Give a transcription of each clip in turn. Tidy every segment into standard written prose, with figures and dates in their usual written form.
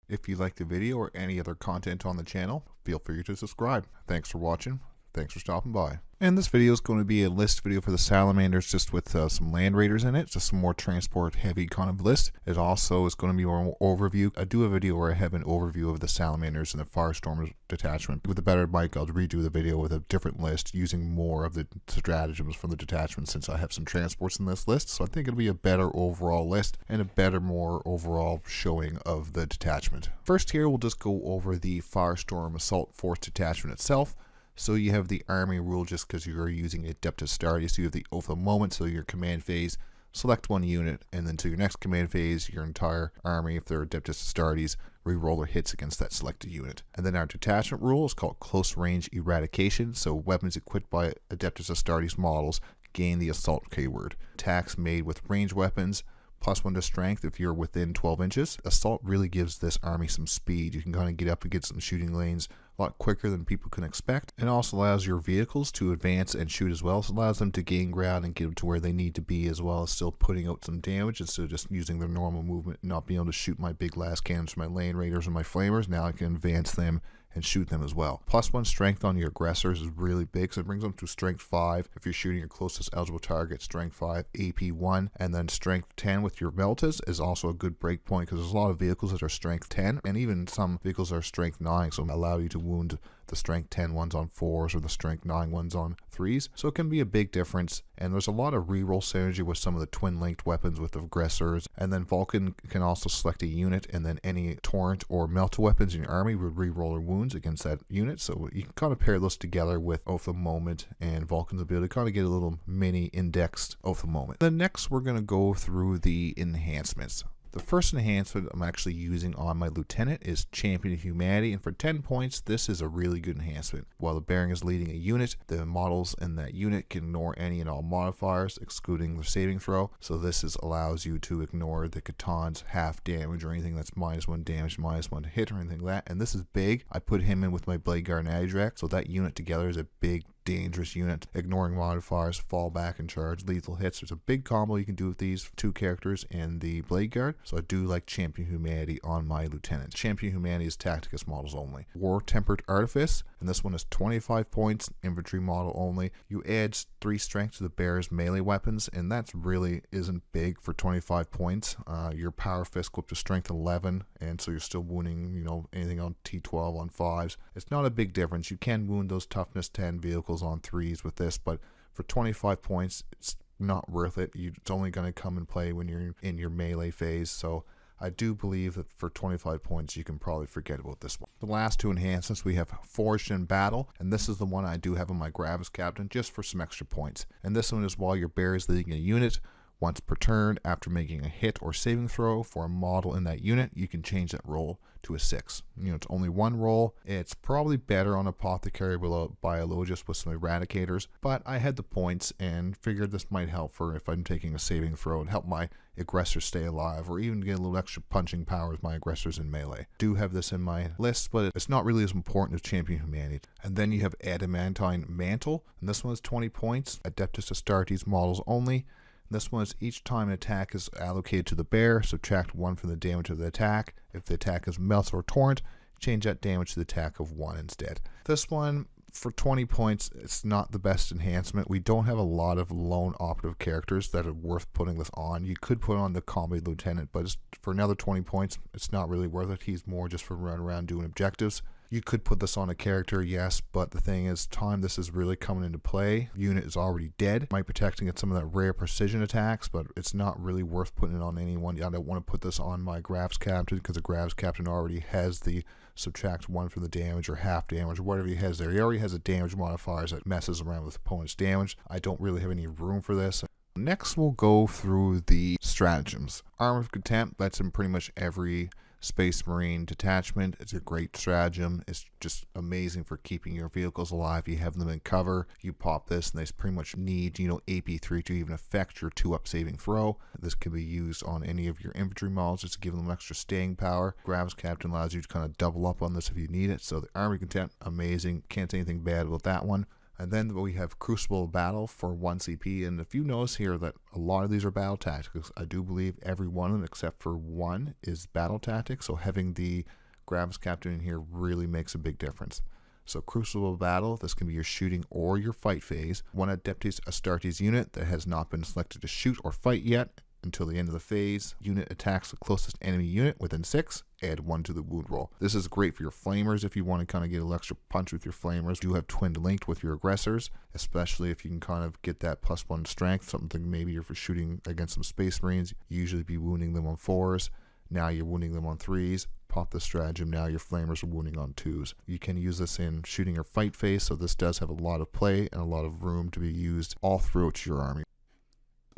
If you liked the video or any other content on the channel, feel free to subscribe. Thanks for watching. Thanks for stopping by. And this video is going to be a list video for the Salamanders, just with some Landraiders in it, just some more transport heavy kind of list. It also is going to be more overview. I do a video where I have an overview of the Salamanders and the Firestorm Detachment. With a better mic, I'll redo the video with a different list using more of the stratagems from the detachment, since I have some transports in this list. So I think it'll be a better overall list and a better, more overall showing of the detachment. First here, we'll just go over the Firestorm Assault Force detachment itself. So you have the army rule just because you're using Adeptus Astartes. So you have the Oath of Moment, so your command phase, select one unit, and then to your next command phase, your entire army, if they're Adeptus Astartes, reroll their hits against that selected unit. And then our detachment rule is called Close Range Eradication. So weapons equipped by Adeptus Astartes models gain the Assault keyword. Attacks made with ranged weapons, +1 to strength if you're within 12 inches. Assault really gives this army some speed. You can kind of get up and get some shooting lanes a lot quicker than people can expect. It also allows your vehicles to advance and shoot as well. So it allows them to gain ground and get to where they need to be, as well as still putting out some damage instead of just using their normal movement and not being able to shoot my big last cannons for my Landraiders and my Flamers. Now I can advance them and shoot them as well. +1 strength on your aggressors is really big, so it brings them to strength 5 if you're shooting your closest eligible target, strength 5, AP 1, and then strength 10 with your Meltas is also a good break point, because there's a lot of vehicles that are strength 10, and even some vehicles are strength 9, so allow you to wound the strength 10 ones on 4s or the strength 9 ones on 3s. So it can be a big difference, and there's a lot of reroll synergy with some of the twin linked weapons with the aggressors. And then Vulcan can also select a unit, and then any torrent or melta weapons in your army would reroll their wounds against that unit. So you can kind of pair those together with Oath of Moment and Vulcan's ability to kind of get a little mini indexed Oath of Moment. Then next we're going to go through the enhancements. The first enhancement I'm actually using on my lieutenant is Champion of Humanity, and for 10 points, this is a really good enhancement. While the Baron is leading a unit, the models in that unit can ignore any and all modifiers, excluding the saving throw. So this allows you to ignore the Catan's half damage or anything that's -1 damage, -1 hit, or anything like that. And this is big. I put him in with my Blade Guard and Adirac, so that unit together is a big, dangerous unit, ignoring modifiers, fall back and charge, lethal hits. There's a big combo you can do with these two characters and the Blade Guard, so I do like Champion Humanity on my lieutenant. Champion Humanity is Tacticus models only. War Tempered Artifice, and this one is 25 points, infantry model only. You add 3 strength to the bear's melee weapons, and that really isn't big for 25 points. Your Power Fist go up to strength 11, and so you're still wounding, anything on T12 on 5s. It's not a big difference. You can wound those toughness 10 vehicles on 3s with this, but for 25 points, it's not worth it. It's only going to come and play when you're in your melee phase, so I do believe that for 25 points, you can probably forget about this one. The last 2 enhancements, we have Forged in Battle, and this is the one I do have on my Gravis Captain just for some extra points. And this one is while your bear is leading a unit, once per turn, after making a hit or saving throw for a model in that unit, you can change that roll to a 6. It's only 1 roll. It's probably better on Apothecary Biologist with some Eradicators, but I had the points and figured this might help for if I'm taking a saving throw and help my aggressors stay alive, or even get a little extra punching power with my aggressors in melee. Do have this in my list, but it's not really as important as Champion Humanity. And then you have Adamantine Mantle, and this one is 20 points, Adeptus Astartes models only. This one is each time an attack is allocated to the bear, subtract 1 from the damage of the attack. If the attack is melt or torrent, change that damage to the attack of 1 instead. This one, for 20 points, it's not the best enhancement. We don't have a lot of lone operative characters that are worth putting this on. You could put on the Combat Lieutenant, but for another 20 points, it's not really worth it. He's more just for running around doing objectives. You could put this on a character, yes, but the thing is, time this is really coming into play. Unit is already dead. Might protecting at some of that rare precision attacks, but it's not really worth putting it on anyone. I don't want to put this on my Graves Captain, because the Graves Captain already has the subtract 1 from the damage or half damage or whatever he has there. He already has a damage modifiers that messes around with opponent's damage. I don't really have any room for this. Next, we'll go through the stratagems. Armour of Contemp, that's in pretty much every Space Marine detachment. It's a great stratagem. It's just amazing for keeping your vehicles alive. You have them in cover, you pop this, and they pretty much need, AP3 to even affect your 2-up saving throw. This can be used on any of your infantry models just to give them extra staying power. Gravis Captain allows you to kind of double up on this if you need it. So the Armour of Contempt, amazing. Can't say anything bad about that one. And then we have Crucible of Battle for 1 CP. And if you notice here that a lot of these are battle tactics, I do believe every one of them except for one is battle tactics. So having the Gravis Captain in here really makes a big difference. So Crucible of Battle, this can be your shooting or your fight phase. One Adeptus Astartes unit that has not been selected to shoot or fight yet until the end of the phase. Unit attacks the closest enemy unit within 6. Add 1 to the wound roll. This is great for your flamers if you want to kind of get an extra punch with your flamers. You do have twin linked with your aggressors, especially if you can kind of get that +1 strength. Something maybe if you're shooting against some Space Marines, you usually be wounding them on 4s. Now you're wounding them on 3s. Pop the stratagem, now your flamers are wounding on 2s. You can use this in shooting or fight phase, so this does have a lot of play and a lot of room to be used all throughout your army.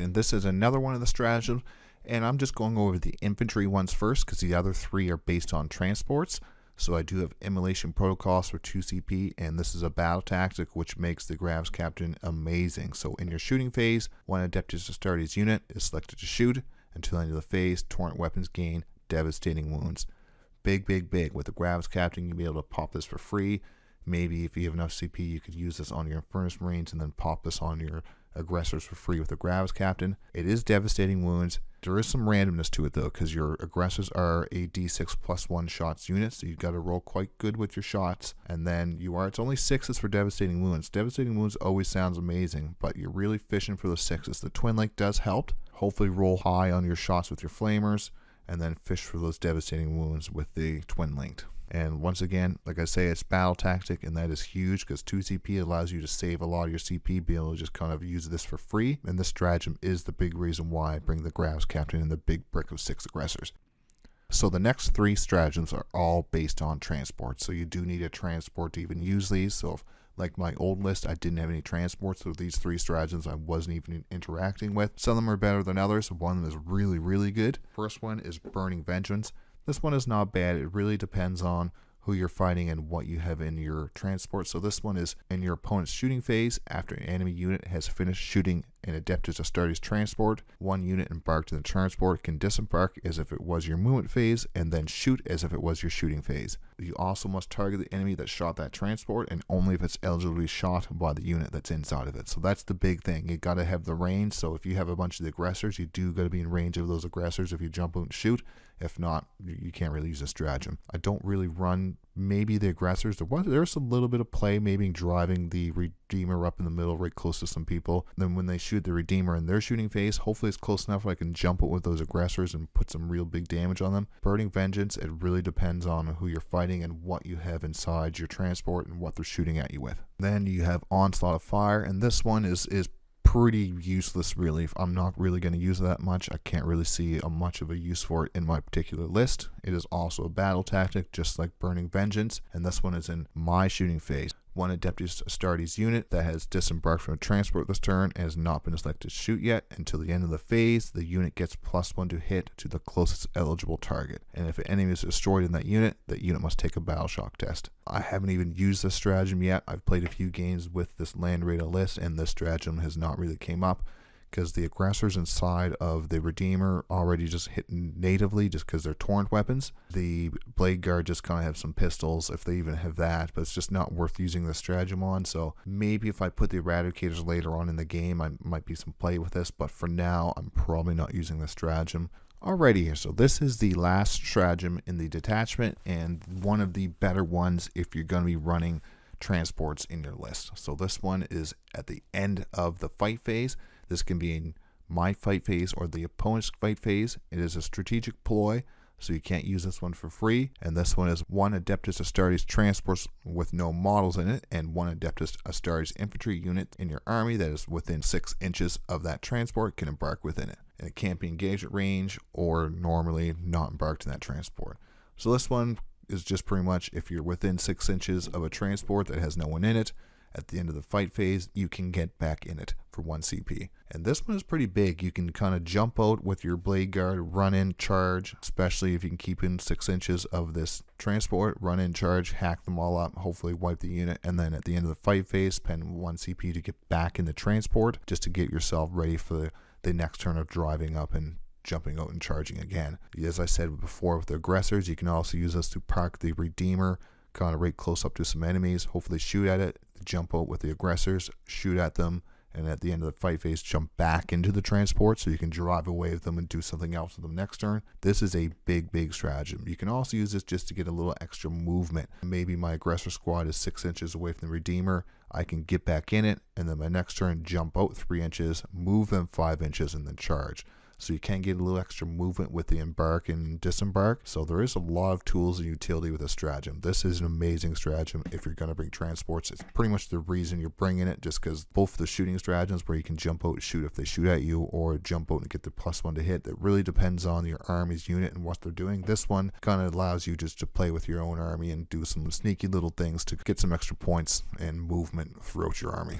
And this is another one of the stratagems, and I'm just going over the infantry ones first because the other 3 are based on transports. So I do have Immolation Protocols for 2 CP, and this is a battle tactic which makes the Gravis Captain amazing. So in your shooting phase, 1 Adeptus Astartes unit is selected to shoot. Until the end of the phase, Torrent weapons gain devastating wounds. Big. With the Gravis Captain, you'll be able to pop this for free. Maybe if you have enough CP, you could use this on your Infernus Marines and then pop this on your aggressors for free with the Gravis Captain. It is devastating wounds. There is some randomness to it though, because your aggressors are a d6 +1 shots unit, so you've got to roll quite good with your shots. And then it's only 6s for devastating wounds. Devastating wounds always sounds amazing, but you're really fishing for those 6s. The Twin Link does help. Hopefully roll high on your shots with your flamers, and then fish for those devastating wounds with the Twin Linked. And once again, like I say, it's battle tactic, and that is huge because 2 CP allows you to save a lot of your CP, be able to just kind of use this for free. And this stratagem is the big reason why I bring the Gravis Captain in the big brick of 6 aggressors. So the next 3 stratagems are all based on transport. So you do need a transport to even use these. So if, like my old list, I didn't have any transports, so these 3 stratagems I wasn't even interacting with. Some of them are better than others. One of them is really good. First one is Burning Vengeance. This one is not bad. It really depends on who you're fighting and what you have in your transport. So this one is in your opponent's shooting phase. After an enemy unit has finished shooting an Adeptus Astartes transport, 1 unit embarked in the transport can disembark as if it was your movement phase and then shoot as if it was your shooting phase. You also must target the enemy that shot that transport, and only if it's eligible to be shot by the unit that's inside of it. So that's the big thing. You got to have the range. So if you have a bunch of the aggressors, you do got to be in range of those aggressors if you jump out and shoot. If not, you can't really use a stratagem. I don't really run maybe the aggressors. There's a little bit of play, maybe driving the Redeemer up in the middle right close to some people. Then when they shoot the Redeemer in their shooting phase, hopefully it's close enough where I can jump it with those aggressors and put some real big damage on them. Burning Vengeance, it really depends on who you're fighting and what you have inside your transport and what they're shooting at you with. Then you have Onslaught of Fire, and this one is pretty useless really. I'm not really going to use it that much. I can't really see much of a use for it in my particular list. It is also a battle tactic just like Burning Vengeance, and this one is in my shooting phase. 1 Adeptus Astartes unit that has disembarked from a transport this turn and has not been selected to shoot yet. Until the end of the phase, the unit gets +1 to hit to the closest eligible target. And if an enemy is destroyed in that unit must take a battle shock test. I haven't even used this stratagem yet. I've played a few games with this Landraider list, and this stratagem has not really came up because the aggressors inside of the Redeemer already just hit natively just because they're torrent weapons. The Blade Guard just kind of have some pistols if they even have that, but it's just not worth using the stratagem on. So maybe if I put the Eradicators later on in the game, I might be some play with this, but for now I'm probably not using the stratagem. Alrighty here, so this is the last stratagem in the detachment and one of the better ones if you're going to be running transports in your list. So this one is at the end of the fight phase. This can be in my fight phase or the opponent's fight phase. It is a strategic ploy, so you can't use this one for free. And this one is 1 Adeptus Astartes transports with no models in it, and 1 Adeptus Astartes infantry unit in your army that is within 6 inches of that transport can embark within it. And it can't be engaged at range or normally not embarked in that transport. So this one is just pretty much if you're within 6 inches of a transport that has no one in it, at the end of the fight phase, you can get back in it for 1 CP. And this one is pretty big. You can kind of jump out with your Blade Guard, run in, charge, especially if you can keep in 6 inches of this transport, run in, charge, hack them all up, hopefully wipe the unit, and then at the end of the fight phase, spend 1 CP to get back in the transport just to get yourself ready for the next turn of driving up and jumping out and charging again. As I said before with the aggressors, you can also use this to park the Redeemer kind of right close up to some enemies, hopefully shoot at it, jump out with the aggressors, shoot at them, and at the end of the fight phase jump back into the transport so you can drive away with them and do something else with them next turn. This is a big stratagem. You can also use this just to get a little extra movement. Maybe my aggressor squad is 6 inches away from the Redeemer. I can get back in it, and then my next turn jump out 3 inches, move them 5 inches, and then charge. So you can get a little extra movement with the embark and disembark. So there is a lot of tools and utility with a stratagem. This is an amazing stratagem if you're going to bring transports. It's pretty much the reason you're bringing it, just because both the shooting stratagems where you can jump out and shoot if they shoot at you, or jump out and get the +1 to hit. That really depends on your army's unit and what they're doing. This one kind of allows you just to play with your own army and do some sneaky little things to get some extra points and movement throughout your army.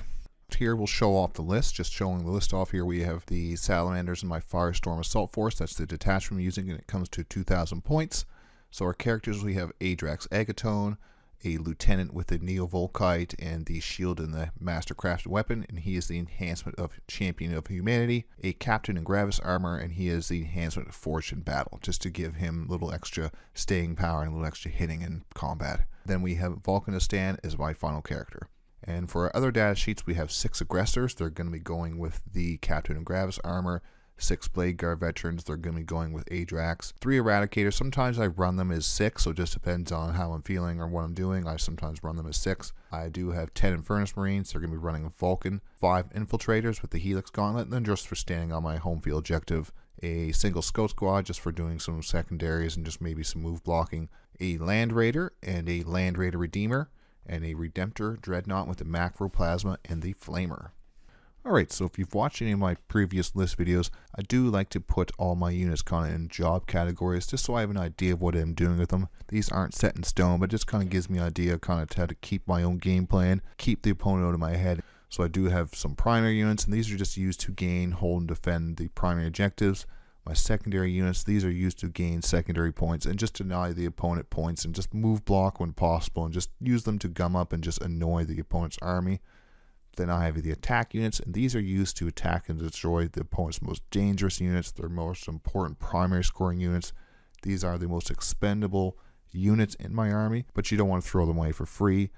Here we'll show off the list. Just showing the list off here, we have the Salamanders in my Firestorm Assault Force. That's the detachment I'm using, and it comes to 2,000 points. So our characters, we have Adrax Agatone, a lieutenant with the Neo-Volkite and the shield and the Mastercrafted weapon, and he is the enhancement of Champion of Humanity. A captain in Gravis armor, and he is the enhancement of Forged in Battle, just to give him a little extra staying power and a little extra hitting in combat. Then we have Vulcanistan as my final character. And for our other data sheets, we have 6 aggressors. They're going to be going with the Captain of Gravis armor. 6 Blade Guard veterans. They're going to be going with Adrax. 3 Eradicators. Sometimes I run them as 6, so it just depends on how I'm feeling or what I'm doing. I sometimes run them as 6. I do have 10 Infernus Marines. They're going to be running a Vulcan. 5 Infiltrators with the Helix Gauntlet. And then just for standing on my home field objective, a single Scout Squad just for doing some secondaries and just maybe some move blocking. A Landraider and a Landraider Redeemer. And a Redemptor Dreadnought with the Macroplasma and the Flamer. Alright, so if you've watched any of my previous list videos, I do like to put all my units kind of in job categories just so I have an idea of what I'm doing with them. These aren't set in stone, but it just kind of gives me an idea kind of how to keep my own game plan, keep the opponent out of my head. So I do have some primary units, and these are just used to gain, hold, and defend the primary objectives. My secondary units, these are used to gain secondary points and just deny the opponent points and just move block when possible and just use them to gum up and just annoy the opponent's army. Then I have the attack units, and these are used to attack and destroy the opponent's most dangerous units, their most important primary scoring units. These are the most expendable units in my army, but you don't want to throw them away for free.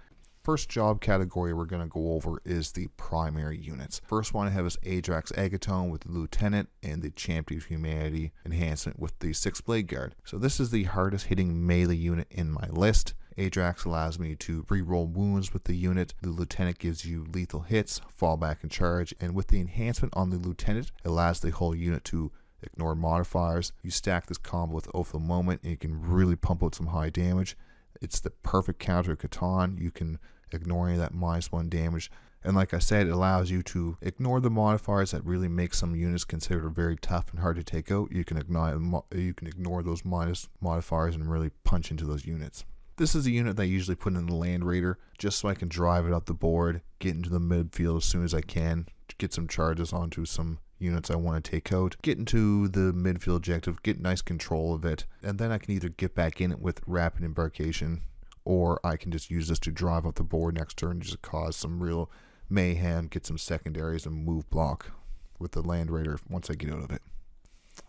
First job category we're going to go over is the primary units. First one I have is Adrax Agatone with the Lieutenant and the Champion of Humanity enhancement with the 6 Blade Guard. So this is the hardest hitting melee unit in my list. Adrax allows me to re-roll wounds with the unit. The Lieutenant gives you lethal hits, fallback and charge, and with the enhancement on the Lieutenant, it allows the whole unit to ignore modifiers. You stack this combo with Oath of the Moment and you can really pump out some high damage. It's the perfect counter to Catan. You can ignore any of that -1 damage. And like I said, it allows you to ignore the modifiers that really make some units considered very tough and hard to take out. You can ignore those modifiers and really punch into those units. This is a unit that I usually put in the Landraider just so I can drive it up the board, get into the midfield as soon as I can, get some charges onto some units I want to take out, get into the midfield objective, get nice control of it, and then I can either get back in it with rapid embarkation, or I can just use this to drive up the board next turn and just cause some real mayhem, get some secondaries and move block with the Landraider once I get out of it.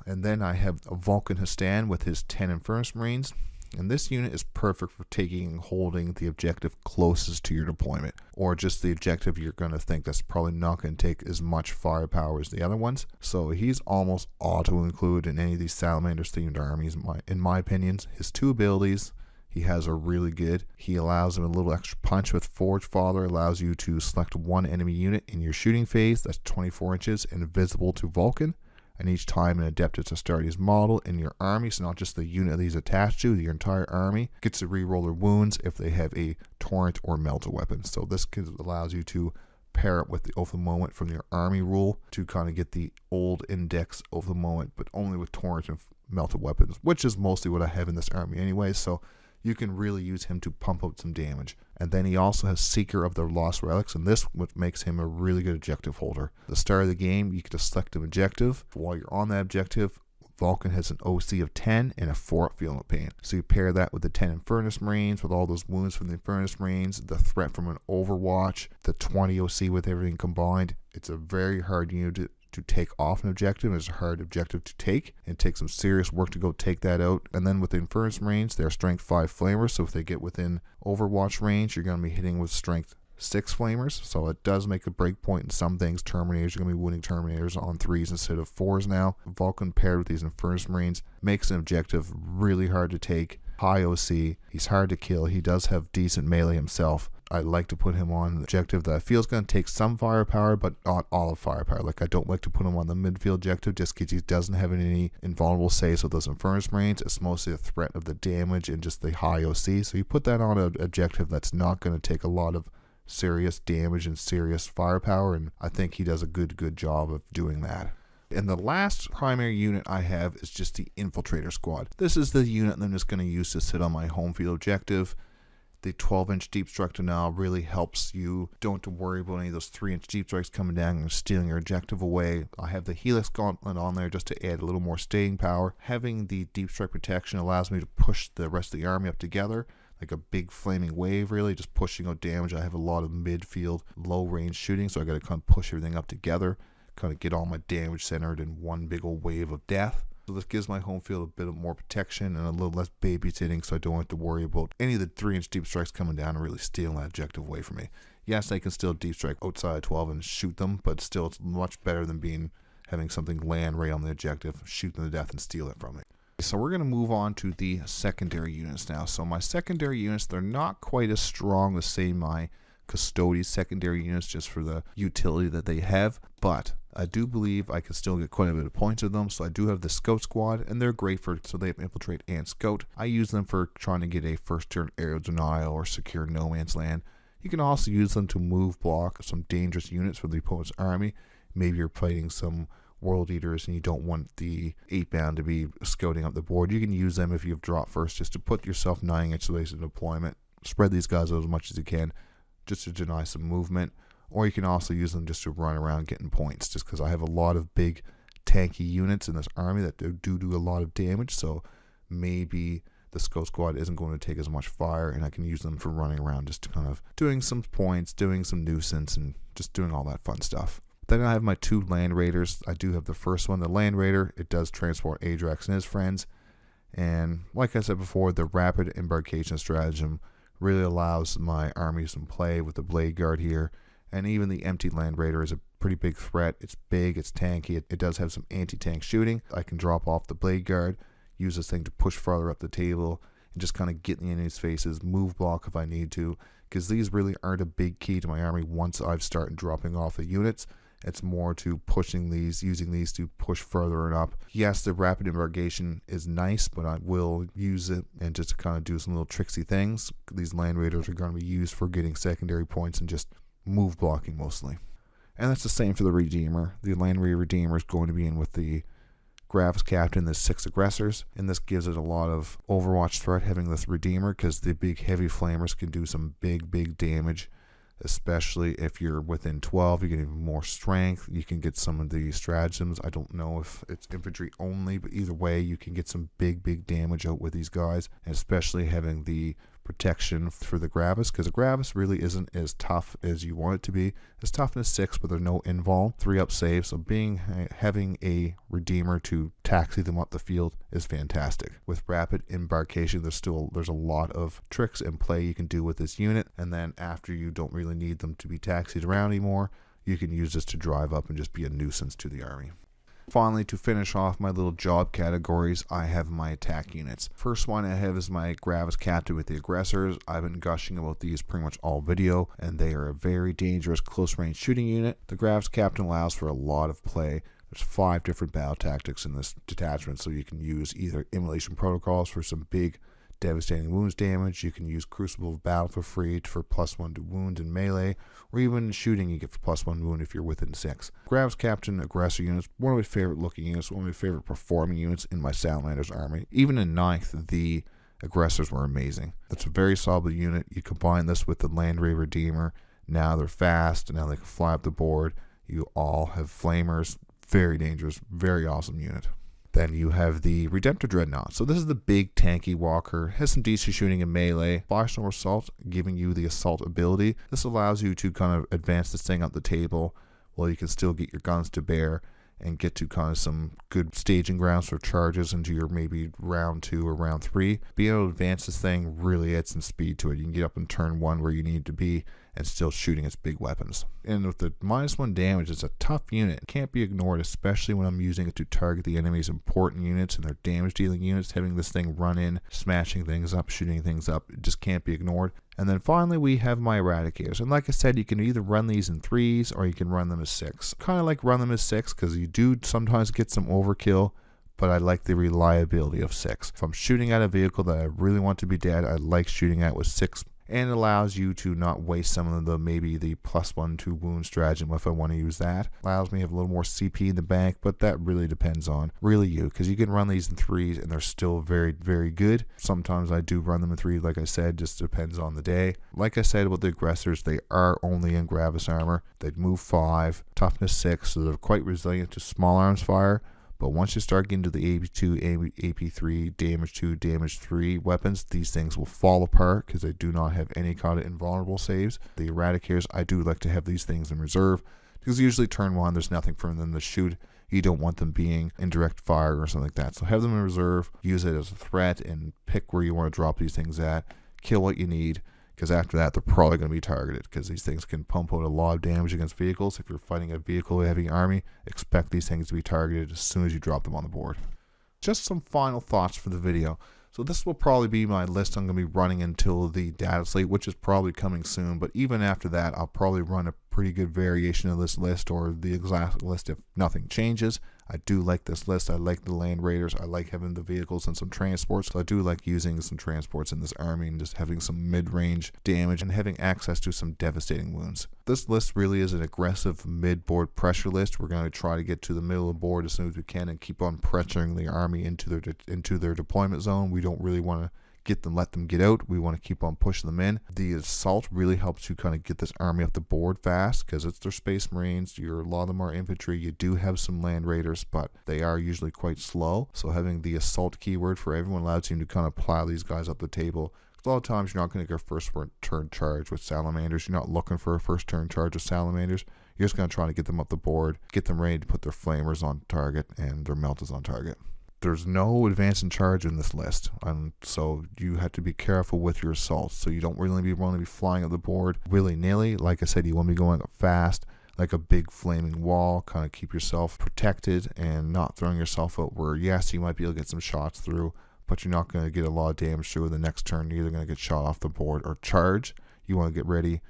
And then I have a Vulcanistan with his 10 Infernus Marines. And this unit is perfect for taking and holding the objective closest to your deployment, or just the objective you're going to think that's probably not going to take as much firepower as the other ones. So he's almost auto-include in any of these Salamanders themed armies in my opinions. His 2 abilities he has are really good. He allows him a little extra punch with Forge Father, allows you to select 1 enemy unit in your shooting phase that's 24 inches and visible to Vulcan. And each time an Adeptus Astartes model in your army, so not just the unit that he's attached to, your entire army, gets to re-roll their wounds if they have a Torrent or Melta weapon. So this allows you to pair it with the Oath of the Moment from your army rule to kind of get the old index Oath of the Moment, but only with Torrent and Melta weapons, which is mostly what I have in this army anyway, so you can really use him to pump out some damage. And then he also has Seeker of the Lost Relics, and this what makes him a really good objective holder. At the start of the game, you can just select an objective. While you're on that objective, Vulcan has an OC of 10 and a 4 Feeling of Pain. So you pair that with the 10 Infernus Marines, with all those wounds from the Infernus Marines, the threat from an Overwatch, the 20 OC with everything combined. It's a very hard unit to take off an objective. It's a hard objective to take, and it takes some serious work to go take that out. And then with the Infernus Marines, they're strength 5 flamers, so if they get within Overwatch range, you're going to be hitting with strength 6 flamers, so it does make a break point in some things. Terminators, you're going to be winning Terminators on 3s instead of 4s now. Vulcan paired with these Infernus Marines makes an objective really hard to take. High OC, he's hard to kill, he does have decent melee himself. I like to put him on an objective that I feel is going to take some firepower, but not all of firepower. Like, I don't like to put him on the midfield objective just because he doesn't have any invulnerable saves with those Infernus Marines. It's mostly a threat of the damage and just the high OC. So you put that on an objective that's not going to take a lot of serious damage and serious firepower, and I think he does a good job of doing that. And the last primary unit I have is just the Infiltrator Squad. This is the unit that I'm just going to use to sit on my home field objective. The 12-inch deep strike denial really helps you. Don't have to worry about any of those 3-inch deep strikes coming down and stealing your objective away. I have the Helix Gauntlet on there just to add a little more staying power. Having the deep strike protection allows me to push the rest of the army up together, like a big flaming wave, really, just pushing out damage. I have a lot of midfield, low-range shooting, so I got to kind of push everything up together, kind of get all my damage centered in one big old wave of death. So this gives my home field a bit more protection and a little less babysitting, so I don't have to worry about any of the 3-inch deep strikes coming down and really stealing that objective away from me. Yes, I can still deep strike outside 12 and shoot them, but still it's much better than having something land right on the objective, shoot them to death and steal it from me. So we're going to move on to the secondary units now. So my secondary units, they're not quite as strong as, say, my Custodes secondary units, just for the utility that they have, but I do believe I can still get quite a bit of points with them. So I do have the Scout Squad, and they're great so they have Infiltrate and Scout. I use them for trying to get a first turn aerial denial or secure no man's land. You can also use them to move block some dangerous units from the opponent's army. Maybe you're fighting some World Eaters and you don't want the 8-bound to be scouting up the board. You can use them if you've dropped first, just to put yourself 9-inch ways of deployment. Spread these guys out as much as you can, just to deny some movement. Or you can also use them just to run around getting points, just because I have a lot of big tanky units in this army that do a lot of damage, so maybe the Scout Squad isn't going to take as much fire, and I can use them for running around, just to kind of doing some points, doing some nuisance, and just doing all that fun stuff. Then I have my 2 Landraiders. I do have the first one, the Landraider. It does transport Ajax and his friends, and like I said before, the rapid embarkation stratagem really allows my army some play with the Blade Guard here. And even the empty Landraider is a pretty big threat. It's big, it's tanky, it does have some anti-tank shooting. I can drop off the Blade Guard, use this thing to push farther up the table, and just kind of get in the enemy's faces, move block if I need to, because these really aren't a big key to my army once I've started dropping off the units. It's more to pushing these, using these to push further and up. Yes, the rapid embarkation is nice, but I will use it and just to kind of do some little tricksy things. These Landraiders are going to be used for getting secondary points and just move blocking mostly. And that's the same for the Redeemer. The Landraider Redeemer is going to be in with the Gravis Captain, the 6 aggressors, and this gives it a lot of Overwatch threat having this Redeemer, because the big heavy flamers can do some big damage, especially if you're within 12. You get even more strength. You can get some of the stratagems. I don't know if it's infantry only, but either way you can get some big damage out with these guys, and especially having the protection for the Gravis, because the Gravis really isn't as tough as you want it to be. It's toughness 6, but there's no invul, 3-up save, so having a Redeemer to taxi them up the field is fantastic. With rapid embarkation, there's a lot of tricks and play you can do with this unit, and then after you don't really need them to be taxied around anymore, you can use this to drive up and just be a nuisance to the army. Finally, to finish off my little job categories, I have my attack units. First one I have is my Gravis Captain with the aggressors. I've been gushing about these pretty much all video, and they are a very dangerous close-range shooting unit. The Gravis Captain allows for a lot of play. There's 5 different battle tactics in this detachment, so you can use either Immolation Protocols for some big devastating wounds damage. You can use Crucible of Battle for free for +1 to wound and melee, or even shooting you get for +1 wound if you're within 6. Gravis Captain aggressor units, one of my favorite looking units, one of my favorite performing units in my Salamanders army. Even in 9th, the aggressors were amazing. That's a very solid unit. You combine this with the Landraider Redeemer. Now they're fast, and now they can fly up the board. You all have flamers. Very dangerous, very awesome unit. Then you have the Redemptor Dreadnought. So this is the big tanky walker, has some decent shooting in melee. Firestorm Assault, giving you the assault ability. This allows you to kind of advance this thing up the table while you can still get your guns to bear and get to kind of some good staging grounds for charges into your maybe round 2 or round 3. Being able to advance this thing really adds some speed to it. You can get up in turn 1 where you need to be and still shooting its big weapons. And with the -1 damage, it's a tough unit. It can't be ignored, especially when I'm using it to target the enemy's important units and their damage dealing units. Having this thing run in, smashing things up, shooting things up, it just can't be ignored. And then finally we have my Eradicators. And like I said, you can either run these in 3s or you can run them as 6. Kind of like run them as 6 because you do sometimes get some overkill, but I like the reliability of 6. If I'm shooting at a vehicle that I really want to be dead, I like shooting at with 6. And it allows you to not waste some of the maybe the +1/2 wound stratagem if I want to use that. Allows me to have a little more CP in the bank, but that really depends on really you, because you can run these in 3s and they're still very, very good. Sometimes I do run them in 3, like I said, just depends on the day. Like I said about the aggressors, they are only in Gravis armor. They move 5, toughness 6, so they're quite resilient to small arms fire. But once you start getting to the AP2, AP3, damage 2, damage 3 weapons, these things will fall apart because they do not have any kind of invulnerable saves. The Eradicators, I do like to have these things in reserve because usually turn 1, there's nothing for them to shoot. You don't want them being in direct fire or something like that. So have them in reserve, use it as a threat, and pick where you want to drop these things at. Kill what you need, because after that, they're probably going to be targeted because these things can pump out a lot of damage against vehicles. If you're fighting a vehicle-heavy army, expect these things to be targeted as soon as you drop them on the board. Just some final thoughts for the video. So this will probably be my list I'm going to be running until the data slate, which is probably coming soon. But even after that, I'll probably run a pretty good variation of this list or the exact list if nothing changes. I do like this list. I like the Landraiders. I like having the vehicles and some transports. So I do like using some transports in this army and just having some mid-range damage and having access to some devastating wounds. This list really is an aggressive mid-board pressure list. We're going to try to get to the middle of the board as soon as we can and keep on pressuring the army into their deployment zone. We don't really want to let them get out. We want to keep on pushing them in. The assault really helps you kind of get this army off the board fast because it's their Space Marines. A lot of them are infantry. You do have some Land Raiders, but they are usually quite slow. So having the assault keyword for everyone allows you to kind of plow these guys up the table. A lot of times you're not going to get a first turn charge with Salamanders. You're not looking for a first turn charge with Salamanders. You're just going to try to get them up the board, get them ready to put their flamers on target and their meltas on target. There's no advance in charge in this list, so you have to be careful with your assaults. So you don't really want to be flying up the board willy-nilly. Like I said, you want to be going up fast, like a big flaming wall, kind of keep yourself protected and not throwing yourself out where, yes, you might be able to get some shots through, but you're not going to get a lot of damage through. The next turn, you're either going to get shot off the board or charge. You want to get ready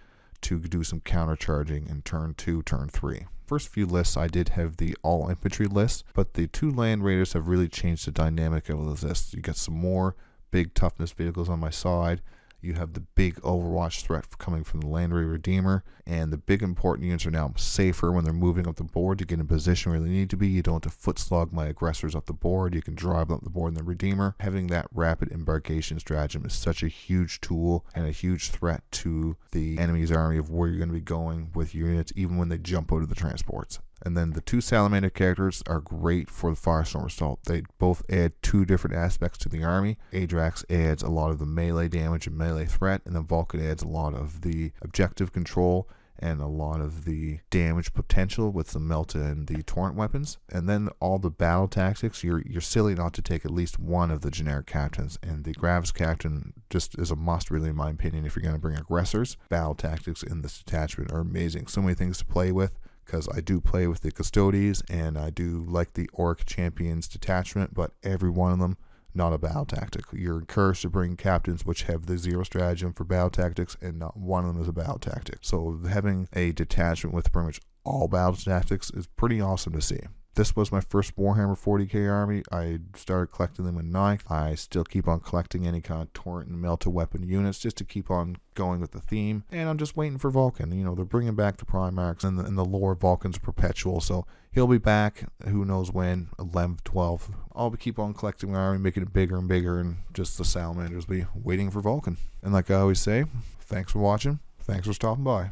to do some counter charging in turn 2, turn 3. First few lists I did have the all infantry list, but the 2 Land Raiders have really changed the dynamic of this list. You got some more big toughness vehicles on my side. You have the big Overwatch threat coming from the Landraider Redeemer, and the big important units are now safer when they're moving up the board to get in position where they need to be. You don't have to foot slog my aggressors up the board. You can drive them up the board in the Redeemer. Having that rapid embarkation stratagem is such a huge tool and a huge threat to the enemy's army of where you're going to be going with your units, even when they jump out of the transports. And then the 2 Salamander characters are great for the Firestorm Assault. They both add 2 different aspects to the army. Adrax adds a lot of the melee damage and melee threat, and then Vulcan adds a lot of the objective control and a lot of the damage potential with the Melta and the Torrent weapons. And then all the battle tactics, you're silly not to take at least one of the generic captains, and the Gravis captain just is a must really in my opinion if you're going to bring aggressors. Battle tactics in this detachment are amazing. So many things to play with, because I do play with the Custodies and I do like the Orc Champions detachment, but every one of them not a battle tactic. You're encouraged to bring captains which have the 0 stratagem for battle tactics, and not one of them is a battle tactic. So having a detachment with pretty much all battle tactics is pretty awesome to see. This was my first Warhammer 40k army. I started collecting them in 9th. I still keep on collecting any kind of Torrent and Melta weapon units just to keep on going with the theme. And I'm just waiting for Vulcan. You know, they're bringing back the Primarchs, and the lore of Vulcan's perpetual. So he'll be back, who knows when, 11th, 12th. I'll keep on collecting my army, making it bigger and bigger, and just the Salamanders will be waiting for Vulcan. And like I always say, thanks for watching. Thanks for stopping by.